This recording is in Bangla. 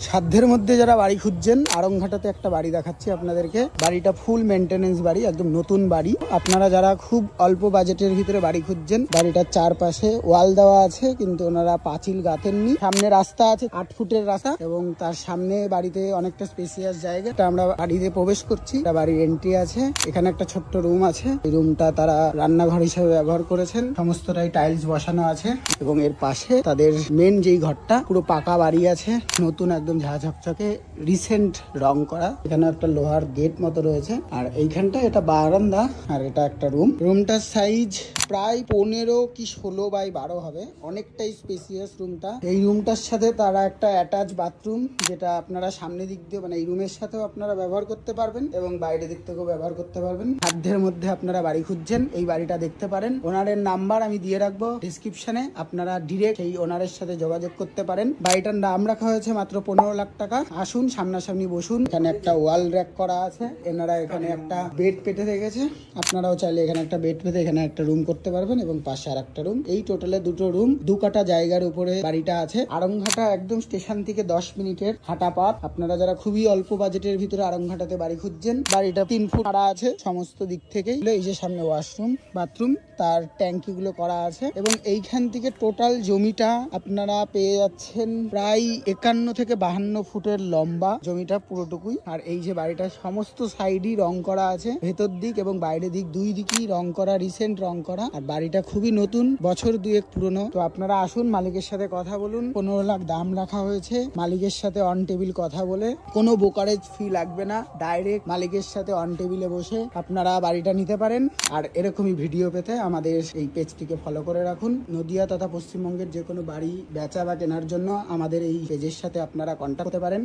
সাধ্যের মধ্যে যারা বাড়ি খুঁজছেন, আড়ংঘাটাতে একটা বাড়ি দেখাচ্ছি আপনাদেরকে। বাড়িটা ফুল মেনটেনেন্স বাড়ি, একদম নতুন বাড়ি। আপনারা যারা খুব অল্প বাজেটের ভিতরে বাড়ি খুঁজছেন, বাড়িটার চারপাশে ওয়াল দেওয়া আছে কিন্তু ওনারা পাঁচিল গাঁথেননি। সামনে রাস্তা আছে 8 ফুটের রাস্তা এবং তার সামনে বাড়িতে অনেকটা স্পেসিয়াস জায়গা। আমরা বাড়িতে প্রবেশ করছি, বাড়ির এন্ট্রি আছে। এখানে একটা ছোট্ট রুম আছে, এই রুমটা তারা রান্নাঘর হিসেবে ব্যবহার করেছেন। সমস্তটাই টাইলস বসানো আছে এবং এর পাশে তাদের মেন যেই ঘরটা, পুরো পাকা বাড়ি আছে, নতুন একদম ঝাঁঝকচকে রিসেন্ট রং করা। এখানে একটা লোহার গেট মতো রয়েছে আর এইখানটা এটা বারান্দা আর এটা একটা রুম। রুমটার সাইজ প্রায় 15 কি 16 বাই 12 হবে, অনেকটাই স্পেসিয়াস রুমটা। এই রুমটার সাথে তারা একটা অ্যাটাচ বাথরুম, যেটা আপনারা সামনে দিক দিয়ে মানে এই রুমের সাথেও আপনারা ব্যবহার করতে পারবেন এবং বাইরে দিক থেকেও ব্যবহার করতে পারবেন। সাধ্যের মধ্যে আপনারা বাড়ি খুঁজছেন, এই বাড়িটা দেখতে পারেন। ওনারের নাম্বার আমি দিয়ে রাখবো ডিসক্রিপশনে, আপনারা ডিরেক্ট এই ওনারের সাথে যোগাযোগ করতে পারেন। বাড়িটার দাম রাখা হয়েছে মাত্র 15 লাখ টাকা। আসুন সামনাসামনি বসুন। এখানে একটা ওয়াল র্যাক করা আছে, এনারা এখানে একটা বেড পেতে রেখেছে। আপনারাও চাইলে এখানে একটা বেড পেতে এখানে একটা রুম করতে পারবেন এবং পাশে আর একটা রুম। এই টোটালে দুটো রুম, 2 কাঠা জায়গার উপরে বাড়িটা আছে। আড়ংঘাটা একদম স্টেশন থেকে 10 মিনিটের হাঁটা পথ। আপনারা যারা খুবই অল্প বাজেটের ভিতরে আড়ংঘাটাতে বাড়ি খুঁজছেন, বাড়িটা 3 ফুট ছাড়া আছে সমস্ত দিক থেকে। এই যে সামনে ওয়াশরুম, বাথরুম, তার ট্যাঙ্কি গুলো করা আছে এবং এইখান থেকে টোটাল জমিটা আপনারা পেয়ে যাচ্ছেন প্রায় 51 থেকে 52 ফুটের লম্বা জমিটা পুরোটুকুই। আর এই যে বাড়িটার সমস্ত সাইডই রং করা আছে, ভেতর দিক এবং বাইরের দিক দুই দিকই রং করা, রিসেন্ট রং করা। আর বাড়িটা খুবই নতুন, বছর 2-1 পুরনো। তো আপনারা আসুন, মালিকের সাথে কথা বলুন। 15 লাখ দাম রাখা হয়েছে। মালিকের সাথে অন টেবিল কথা বলে, কোনো ব্রোকারেজ ফি লাগবে না, ডাইরেক্ট মালিকের সাথে অন টেবিলে বসে আপনারা বাড়িটা নিতে পারেন। আর এরকমই ভিডিও পেতে আমাদের এই পেজটিকে ফলো করে রাখুন। নদিয়া তথা পশ্চিমবঙ্গের যে কোনো বাড়ি বেচা বা কেনার জন্য আমাদের এই পেজের সাথে আপনারা কন্ট্যাক্ট করতে পারেন।